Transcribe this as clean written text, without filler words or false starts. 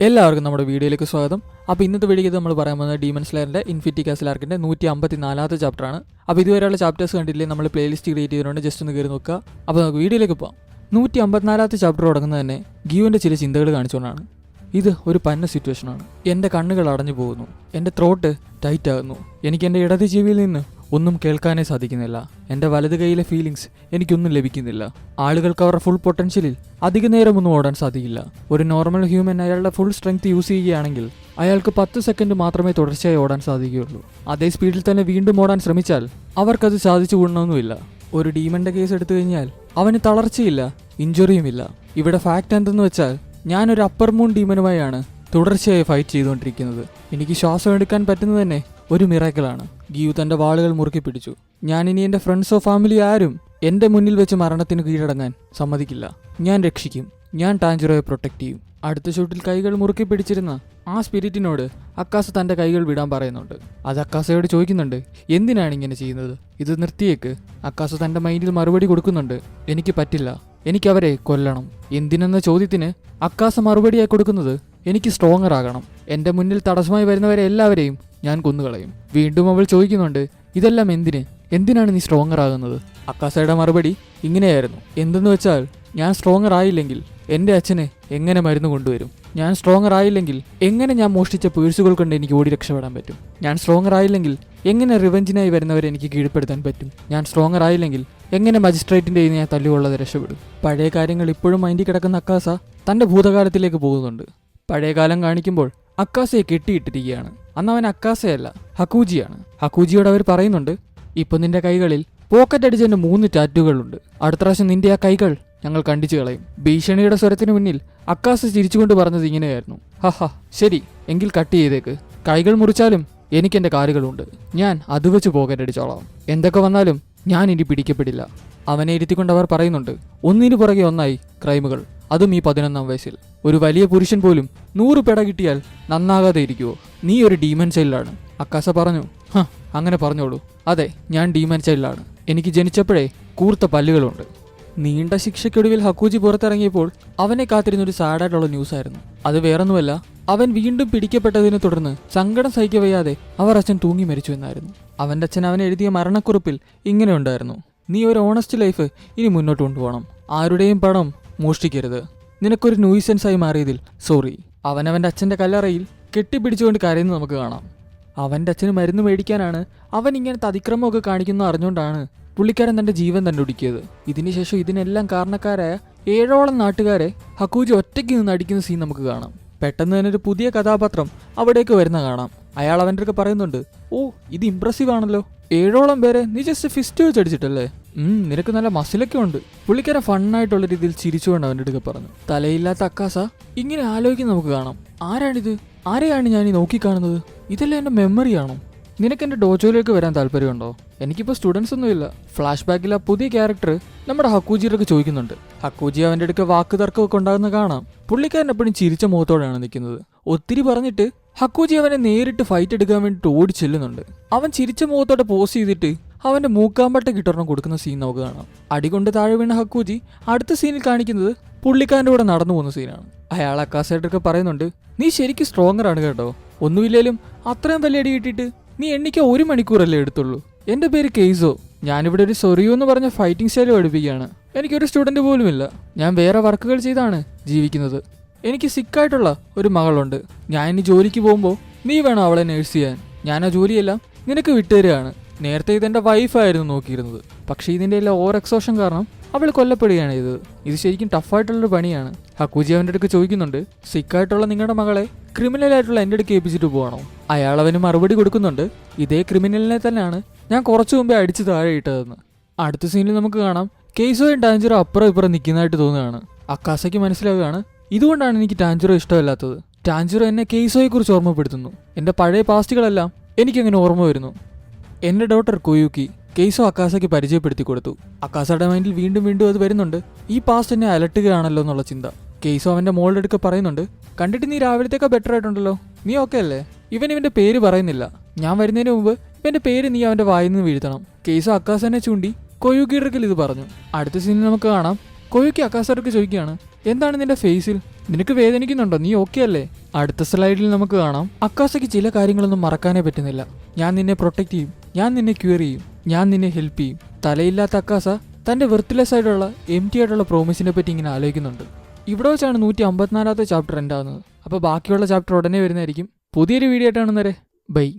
എല്ലാവർക്കും നമ്മുടെ വീഡിയോയിലേക്ക് സ്വാഗതം. അപ്പോൾ ഇന്നത്തെ വീഡിയോയിൽ നമ്മൾ പറയാൻ പോകുന്നത് ഡീമൺ സ്ലെയറിൻ്റെ ഇൻഫിനിറ്റി കാസിൽ ആർക്കിൻ്റെ 154ാമത്തെ ചാപ്റ്ററാണ്. അപ്പോൾ ഇതുവരെയുള്ള ചാപ്റ്റേഴ്സ് കണ്ടില്ലേ, നമ്മൾ പ്ലേലിസ്റ്റ് ക്രിയേറ്റ് ചെയ്തിട്ടുണ്ട്, ജസ്റ്റ് ഒന്ന് കയറി നോക്കുക. അപ്പോൾ നമുക്ക് വീഡിയോയിലേക്ക് പോകാം. 154ാമത്തെ ചാപ്റ്റർ തുടങ്ങുന്നത് തന്നെ ഗീവൻ്റെ ചില ചിന്തകൾ കാണിച്ചുകൊണ്ടാണ്. ഇത് ഒരു പന്ന സിറ്റുവേഷനാണ്. എൻ്റെ കണ്ണുകൾ അടഞ്ഞു പോകുന്നു, എൻ്റെ ത്രോട്ട് ടൈറ്റ് ആകുന്നു, എനിക്ക് എൻ്റെ ഇടത് ചെവിയിൽ നിന്ന് ഒന്നും കേൾക്കാനേ സാധിക്കുന്നില്ല, എൻ്റെ വലത് കൈയിലെ ഫീലിങ്സ് എനിക്കൊന്നും ലഭിക്കുന്നില്ല. ആളുകൾക്ക് അവരുടെ ഫുൾ പൊട്ടൻഷ്യലിൽ അധിക നേരമൊന്നും ഓടാൻ സാധിക്കില്ല. ഒരു നോർമൽ ഹ്യൂമൻ അയാളുടെ ഫുൾ സ്ട്രെങ്ത് യൂസ് ചെയ്യുകയാണെങ്കിൽ അയാൾക്ക് 10 സെക്കൻഡ് മാത്രമേ തുടർച്ചയായി ഓടാൻ സാധിക്കുകയുള്ളൂ. അതേ സ്പീഡിൽ തന്നെ വീണ്ടും ഓടാൻ ശ്രമിച്ചാൽ അവർക്കത് സാധിച്ചു കൊള്ളണമെന്നുമില്ല. ഒരു ഡീമന്റെ കേസ് എടുത്തു കഴിഞ്ഞാൽ അവന് തളർച്ചയില്ല, ഇഞ്ചുറിയുമില്ല. ഇവിടെ ഫാക്റ്റ് എന്തെന്ന് വെച്ചാൽ ഞാനൊരു അപ്പർ മൂൺ ഡീമനുമായാണ് തുടർച്ചയായി ഫൈറ്റ് ചെയ്തുകൊണ്ടിരിക്കുന്നത്. എനിക്ക് ശ്വാസം എടുക്കാൻ പറ്റുന്നത് തന്നെ ഒരു മിറാക്കിളാണ്. ഗീവ് തന്റെ വാളുകൾ മുറുക്കി പിടിച്ചു. ഞാനിനി എൻ്റെ ഫ്രണ്ട്സോ ഫാമിലി ആരും എൻ്റെ മുന്നിൽ വെച്ച് മരണത്തിന് കീഴടങ്ങാൻ സമ്മതിക്കില്ല. ഞാൻ രക്ഷിക്കും, ഞാൻ ടാഞ്ചുറോയെ പ്രൊട്ടക്ട് ചെയ്യും. അടുത്ത ഷൂട്ടിൽ കൈകൾ മുറുക്കി പിടിച്ചിരുന്ന ആ സ്പിരിറ്റിനോട് അക്കാസ തൻ്റെ കൈകൾ വിടാൻ പറയുന്നുണ്ട്. അത് അക്കാസയോട് ചോദിക്കുന്നുണ്ട്, എന്തിനാണ് ഇങ്ങനെ ചെയ്യുന്നത്, ഇത് നിർത്തിയേക്ക്. അക്കാസ തൻ്റെ മൈൻഡിൽ മറുപടി കൊടുക്കുന്നുണ്ട്, എനിക്ക് പറ്റില്ല, എനിക്കവരെ കൊല്ലണം. എന്തിനെന്ന ചോദ്യത്തിന് അക്കാസ മറുപടിയായി കൊടുക്കുന്നത്, എനിക്ക് സ്ട്രോങ്ങർ ആകണം, എൻ്റെ മുന്നിൽ തടസ്സമായി വരുന്നവരെ എല്ലാവരെയും ഞാൻ കൊന്നുകളയും. വീണ്ടും അവൾ ചോദിക്കുന്നുണ്ട്, ഇതെല്ലാം എന്തിനാണ് നീ സ്ട്രോങ്ങർ ആകുന്നത്? അക്കാസയുടെ മറുപടി ഇങ്ങനെയായിരുന്നു, എന്തെന്ന് വെച്ചാൽ ഞാൻ സ്ട്രോങ്ങർ ആയില്ലെങ്കിൽ എൻ്റെ അച്ഛന് എങ്ങനെ മരുന്ന് കൊണ്ടുവരും? ഞാൻ സ്ട്രോങ്ങർ ആയില്ലെങ്കിൽ എങ്ങനെ ഞാൻ മോഷ്ടിച്ച പേഴ്സുകൾ കൊണ്ട് എനിക്ക് ഓടി രക്ഷപ്പെടാൻ പറ്റും? ഞാൻ സ്ട്രോങ്ങർ ആയില്ലെങ്കിൽ എങ്ങനെ റിവെഞ്ചിനായി വരുന്നവരെ എനിക്ക് കീഴ്പ്പെടുത്താൻ പറ്റും? ഞാൻ സ്ട്രോങ്ങർ ആയില്ലെങ്കിൽ എങ്ങനെ മജിസ്ട്രേറ്റിൻ്റെ ഞാൻ തല്ലുകൊള്ളത് രക്ഷപ്പെടും? പഴയ കാര്യങ്ങൾ ഇപ്പോഴും മൈൻഡിൽ കിടക്കുന്ന അക്കാസ തൻ്റെ ഭൂതകാലത്തിലേക്ക് പോകുന്നുണ്ട്. പഴയ കാലം കാണിക്കുമ്പോൾ അക്കാസയെ കെട്ടിയിട്ടിരിക്കുകയാണ്. അന്ന് അവൻ അക്കാസയല്ല, ഹക്കൂജിയാണ്. ഹക്കൂജിയോട് അവർ പറയുന്നുണ്ട്, ഇപ്പം നിന്റെ കൈകളിൽ പോക്കറ്റ് അടിച്ചതിൻ്റെ 3 ടാറ്റുകളുണ്ട്. അടുത്ത പ്രാവശ്യം നിന്റെ ആ കൈകൾ ഞങ്ങൾ കണ്ടിച്ചു കളയും. ഭീഷണിയുടെ സ്വരത്തിന് മുന്നിൽ അക്കാസ ചിരിച്ചുകൊണ്ട് പറഞ്ഞത് ഇങ്ങനെയായിരുന്നു, ഹഹ ശരി, എങ്കിൽ കട്ട് ചെയ്തേക്ക്. കൈകൾ മുറിച്ചാലും എനിക്കെൻ്റെ കാലുകളുണ്ട്, ഞാൻ അത് വെച്ച് പോക്കറ്റ് അടിച്ചോളാം. എന്തൊക്കെ വന്നാലും ഞാൻ ഇനി പിടിക്കപ്പെടില്ല. അവനെ ഇരുത്തിക്കൊണ്ട് അവർ പറയുന്നുണ്ട്, ഒന്നിനു പുറകെ ഒന്നായി ക്രൈമുകൾ, അതും ഈ 11ാം വയസ്സിൽ. ഒരു വലിയ പുരുഷൻ പോലും 100 പെട കിട്ടിയാൽ നന്നാകാതെ ഇരിക്കുവോ? നീ ഒരു ഡീമൻ ചൈൽഡാണ്. അക്കാസ പറഞ്ഞു, അങ്ങനെ പറഞ്ഞോളൂ. അതെ, ഞാൻ ഡീമൻ ചൈൽഡാണ്. എനിക്ക് ജനിച്ചപ്പോഴേ കൂർത്ത പല്ലുകളുണ്ട്. നീണ്ട ശിക്ഷയ്ക്കൊടുവിൽ ഹക്കൂജി പുറത്തിറങ്ങിയപ്പോൾ അവനെ കാത്തിരുന്നൊരു സാഡായിട്ടുള്ള ന്യൂസായിരുന്നു. അത് വേറൊന്നുമല്ല, അവൻ വീണ്ടും പിടിക്കപ്പെട്ടതിനെ തുടർന്ന് സങ്കടം സഹിക്കവയ്യാതെ അവർ അച്ഛൻ തൂങ്ങി മരിച്ചു എന്നായിരുന്നു. അവൻ്റെ അച്ഛൻ അവൻ എഴുതിയ മരണക്കുറിപ്പിൽ ഇങ്ങനെ ഉണ്ടായിരുന്നു, നീ ഒരു ഓണസ്റ്റ് ലൈഫ് ഇനി മുന്നോട്ട് കൊണ്ടുപോകണം, ആരുടെയും പണം മോഷ്ടിക്കരുത്, നിനക്കൊരു ന്യൂസൻസായി മാറിയതിൽ സോറി. അവനവൻ്റെ അച്ഛൻ്റെ കല്ലറയിൽ കെട്ടിപ്പിടിച്ചുകൊണ്ട് കരയുന്നത് നമുക്ക് കാണാം. അവൻ്റെ അച്ഛന് മരുന്ന് മേടിക്കാനാണ് അവൻ ഇങ്ങനത്തെ അതിക്രമമൊക്കെ കാണിക്കുന്നത് അറിഞ്ഞുകൊണ്ടാണ് പുള്ളിക്കാരൻ തൻ്റെ ജീവൻ തന്നെ ഒടുക്കിയത്. ഇതിനുശേഷം ഇതിനെല്ലാം കാരണക്കാരായ 7ഓളം നാട്ടുകാരെ ഹക്കൂജി ഒറ്റയ്ക്ക് നിന്ന് അടിക്കുന്ന സീൻ നമുക്ക് കാണാം. പെട്ടെന്ന് തന്നെ ഒരു പുതിയ കഥാപാത്രം അവിടേക്ക് വരുന്ന കാണാം. അയാൾ അവൻ്റെ അടുത്ത് പറയുന്നുണ്ട്, ഓ ഇത് ഇംപ്രസീവ് ആണല്ലോ, 7ഓളം പേരെ നീ ജസ്റ്റ് ഫിസ്റ്റ് വെച്ച് അടിച്ചിട്ടല്ലേ, നിനക്ക് നല്ല മസിലൊക്കെ ഉണ്ട്. പുള്ളിക്കാരൻ ഫണ്ണായിട്ടുള്ള രീതിയിൽ ചിരിച്ചുകൊണ്ട് അവൻ്റെ അടുത്ത് പറഞ്ഞു. തലയില്ലാത്ത അക്കാസ ഇങ്ങനെ ആലോചിക്കുന്ന നമുക്ക് കാണാം, ആരാണിത്, ആരെയാണ് ഞാൻ ഈ നോക്കിക്കാണുന്നത്, ഇതെല്ലാം എൻ്റെ മെമ്മറിയാണോ? നിനക്ക് എൻ്റെ ഡോജോയിലേക്ക് വരാൻ താല്പര്യമുണ്ടോ? എനിക്കിപ്പോൾ സ്റ്റുഡൻസ് ഒന്നുമില്ല. ഫ്ലാഷ് ബാക്കിൽ ആ പുതിയ ക്യാരക്ടർ നമ്മുടെ ഹക്കൂജിയൊക്കെ ചോദിക്കുന്നുണ്ട്. ഹക്കൂജി അവൻ്റെ അടുക്ക വാക്ക് തർക്കമൊക്കെ ഉണ്ടാകുന്ന കാണാം. പുള്ളിക്കാരൻ എപ്പോഴും ചിരിച്ച മുഖത്തോടെയാണ് നിൽക്കുന്നത്. ഒത്തിരി പറഞ്ഞിട്ട് ഹക്കൂജി അവനെ നേരിട്ട് ഫൈറ്റ് എടുക്കാൻ വേണ്ടിയിട്ട് ഓടി ചെല്ലുന്നുണ്ട്. അവൻ ചിരിച്ച മുഖത്തോടെ പോസ് ചെയ്തിട്ട് അവൻ്റെ മൂക്കാമ്പട്ട കിട്ടണം കൊടുക്കുന്ന സീൻ നമുക്ക് കാണാം. അടികൊണ്ട് താഴെ വീണ ഹക്കൂജി അടുത്ത സീനിൽ കാണിക്കുന്നത് പുള്ളിക്കാരൻ്റെ കൂടെ നടന്നു പോകുന്ന സീനാണ്. അയാൾ അക്കാസായിട്ടൊക്കെ പറയുന്നുണ്ട്, നീ ശരിക്കും സ്ട്രോങ്ങർ ആണ് കേട്ടോ, ഒന്നുമില്ലേലും അത്രയും വലിയ അടി കിട്ടിയിട്ട് നീ എണ്ണിക്ക് 1 മണിക്കൂറല്ലേ എടുത്തുള്ളൂ. എൻ്റെ പേര് കെയ്സോ, ഞാനിവിടെ ഒരു സൊറിയോ എന്ന് പറഞ്ഞ ഫൈറ്റിംഗ് സ്റ്റൈൽ പഠിപ്പിക്കുകയാണ്. എനിക്കൊരു സ്റ്റുഡൻറ്റ് പോലുമില്ല, ഞാൻ വേറെ വർക്കുകൾ ചെയ്താണ് ജീവിക്കുന്നത്. എനിക്ക് സിക്കായിട്ടുള്ള ഒരു മകളുണ്ട്. ഞാൻ ഇനി ജോലിക്ക് പോകുമ്പോൾ നീ വേണം അവളെ നേഴ്സ് ചെയ്യാൻ. ഞാൻ ആ ജോലിയെല്ലാം നിനക്ക് വിട്ടുതരികയാണ്. നേരത്തെ ഇതെൻ്റെ വൈഫായിരുന്നു നോക്കിയിരുന്നത്, പക്ഷേ ഇതിൻ്റെ എല്ലാം ഓവർ എക്സോഷൻ കാരണം അവൾ കൊല്ലപ്പെടുകയാണ് ചെയ്തത്. ഇത് ശരിക്കും ടഫായിട്ടുള്ളൊരു പണിയാണ്. ഹക്കൂജി അവൻ്റെ അടുക്ക് ചോദിക്കുന്നുണ്ട്, സിക്കായിട്ടുള്ള നിങ്ങളുടെ മകളെ ക്രിമിനലായിട്ടുള്ള എൻ്റെ അടുക്ക് ഏൽപ്പിച്ചിട്ട് പോകണോ? അയാൾ അവന് മറുപടി കൊടുക്കുന്നുണ്ട്, ഇതേ ക്രിമിനലിനെ തന്നെയാണ് ഞാൻ കുറച്ചു മുമ്പേ അടിച്ച് താഴെ ഇട്ടതെന്ന്. അടുത്ത സീനിൽ നമുക്ക് കാണാം കെയ്സോയും ടാഞ്ചറോ അപ്പുറം ഇപ്പുറം നിൽക്കുന്നതായിട്ട് തോന്നുകയാണ്. അക്കാസയ്ക്ക് മനസ്സിലാവുകയാണ്, ഇതുകൊണ്ടാണ് എനിക്ക് ടാഞ്ചറോ ഇഷ്ടമല്ലാത്തത്. ടാഞ്ചറോ എന്നെ കെയ്സോയെക്കുറിച്ച് ഓർമ്മപ്പെടുത്തുന്നു. എൻ്റെ പഴയ പാസ്റ്റുകളെല്ലാം എനിക്കങ്ങനെ ഓർമ്മ വരുന്നു. എൻ്റെ ഡോട്ടർ കൊയൂക്കി കെയ്സോ അക്കാസയ്ക്ക് പരിചയപ്പെടുത്തി കൊടുത്തു. അക്കാസയുടെ മൈൻഡിൽ വീണ്ടും അത് വരുന്നുണ്ട്, ഈ പാസ്റ്റ് എന്നെ അലട്ടുകയാണല്ലോ എന്നുള്ള ചിന്ത. കെയ്സോ അവൻ്റെ മോളുടെ അടുക്ക പറയുന്നുണ്ട്, കണ്ടിട്ട് നീ രാവിലത്തേക്കാ ബെറ്റർ ആയിട്ടുണ്ടല്ലോ, നീ ഓക്കെ അല്ലേ? ഇവൻ്റെ പേര് പറയുന്നില്ല, ഞാൻ വരുന്നതിന് മുമ്പ് ഇവൻ്റെ പേര് നീ അവൻ്റെ വായിൽ നിന്ന് വീഴ്ത്തണം. കെയ്സോ അക്കാസനെ ചൂണ്ടി കൊയൂക്കിയുടെ അടുക്കൽ ഇത് പറഞ്ഞു. അടുത്ത സീനിൽ നമുക്ക് കാണാം കൊയൂക്കി അക്കാസർക്ക് ചോദിക്കുകയാണ്, എന്താണ് നിന്റെ ഫേസിൽ നിനക്ക് വേദനിക്കുന്നുണ്ടോ? നീ ഓക്കെ അല്ലേ? അടുത്ത സ്ലൈഡിൽ നമുക്ക് കാണാം അക്കാസയ്ക്ക് ചില കാര്യങ്ങളൊന്നും മറക്കാനേ പറ്റുന്നില്ല. ഞാൻ നിന്നെ പ്രൊട്ടക്ട് ചെയ്യും, ഞാൻ നിന്നെ ക്യൂർ ചെയ്യും, ഞാൻ നിന്നെ ഹെൽപ്പ് ചെയ്യും. തലയില്ലാത്ത അക്കാസ തന്റെ വെർത്ത്ലെസ് ആയിട്ടുള്ള ആയിട്ടുള്ള പ്രോമിസിനെ പറ്റി ഇങ്ങനെ ആലോചിക്കുന്നുണ്ട്. ഇവിടെ വെച്ചാണ് 154ാമത്തെ ചാപ്റ്റർ എൻഡ് ആവുന്നത്. അപ്പോൾ ബാക്കിയുള്ള ചാപ്റ്റർ ഉടനെ വരുന്നതായിരിക്കും. പുതിയൊരു വീഡിയോ ആയിട്ടാണ്. ബൈ.